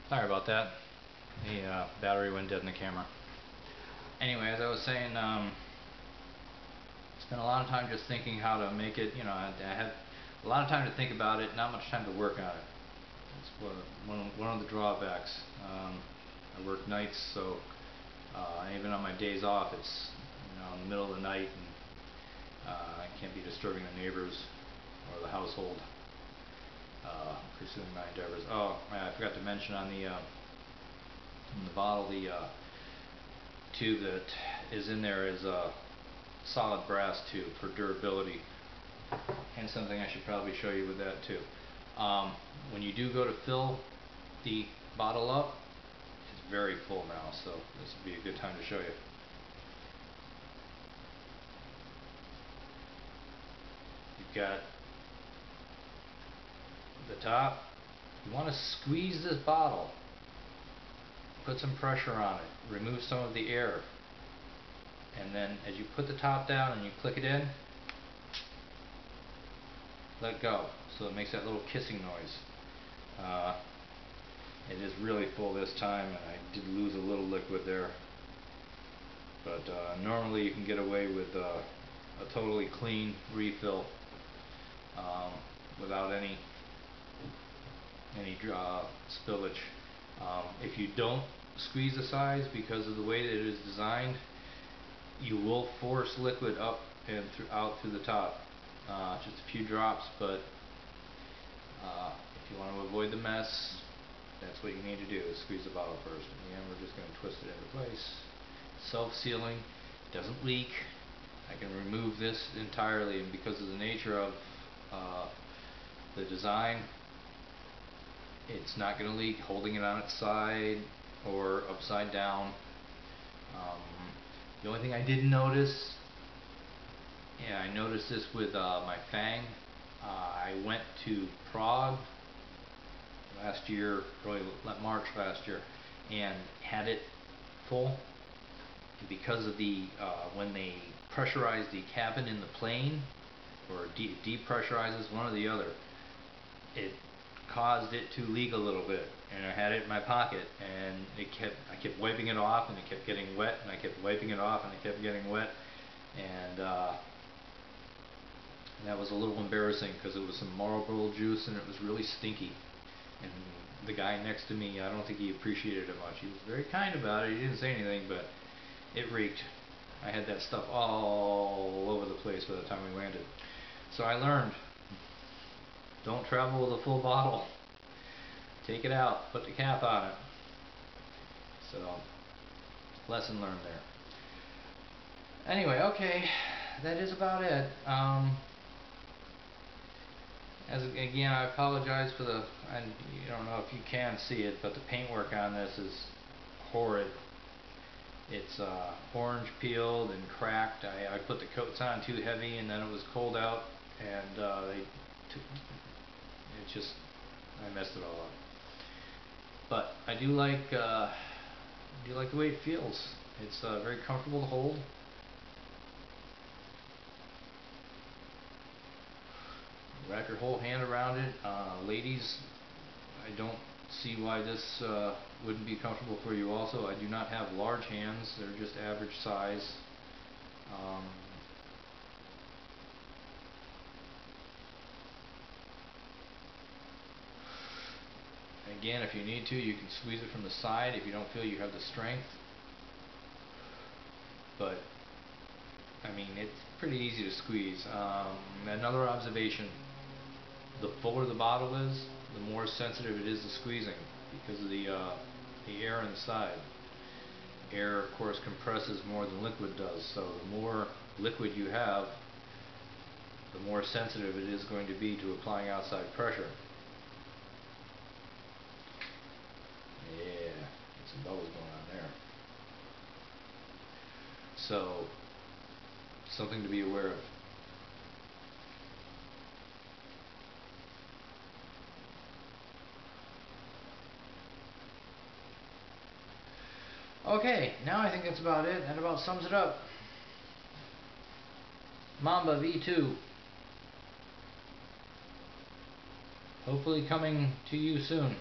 Sorry about that. The battery went dead in the camera. Anyway, as I was saying, spent a lot of time just thinking how to make it. I had a lot of time to think about it, not much time to work on it. It's one of the drawbacks. I work nights, so even on my days off, it's in the middle of the night, and I can't be disturbing the neighbors or the household. Pursuing my endeavors. Oh, I forgot to mention on the in the bottle, the tube that is in there is a solid brass tube for durability, and something I should probably show you with that too. When you do go to fill the bottle up, it's very full now, so this would be a good time to show you. You've got the top. You want to squeeze this bottle, put some pressure on it, remove some of the air, and then as you put the top down and you click it in, let go, so it makes that little kissing noise. It is really full this time, and I did lose a little liquid there, but normally you can get away with a totally clean refill without any spillage. If you don't squeeze the sides because of the way that it is designed, you will force liquid up and out through the top. Just a few drops, but if you want to avoid the mess, that's what you need to do, is squeeze the bottle first. In the end, we're just going to twist it into place. Self-sealing, doesn't leak. I can remove this entirely, and because of the nature of the design, it's not going to leak holding it on its side or upside down. The only thing I did notice, I noticed this with my Fang. I went to Prague last year, probably March last year, and had it full. And because of the when they pressurize the cabin in the plane, or depressurizes, one or the other, it caused it to leak a little bit, and I had it in my pocket, and I kept wiping it off, and it kept getting wet, and I kept wiping it off, and it kept getting wet, and that was a little embarrassing because it was some Marlboro juice and it was really stinky. And the guy next to me, I don't think he appreciated it much. He was very kind about it, he didn't say anything, but it reeked. I had that stuff all over the place by the time we landed. So I learned, don't travel with a full bottle. Take it out, put the cap on it. So, lesson learned there. Anyway, okay, that is about it. Again, I apologize for I don't know if you can see it, but the paintwork on this is horrid. It's orange peeled and cracked. I put the coats on too heavy, and then it was cold out, and I messed it all up. But I do like the way it feels. It's very comfortable to hold. Wrap your whole hand around it. Ladies, I don't see why this wouldn't be comfortable for you also. I do not have large hands. They're just average size. Again, if you need to, you can squeeze it from the side if you don't feel you have the strength. But I mean, it's pretty easy to squeeze. Another observation, the fuller the bottle is, the more sensitive it is to squeezing because of the air inside. Air, of course, compresses more than liquid does, so the more liquid you have, the more sensitive it is going to be to applying outside pressure. Yeah, some bubbles going on there. So, something to be aware of. Okay, now I think that's about it. That about sums it up. mAhmba V2. Hopefully coming to you soon.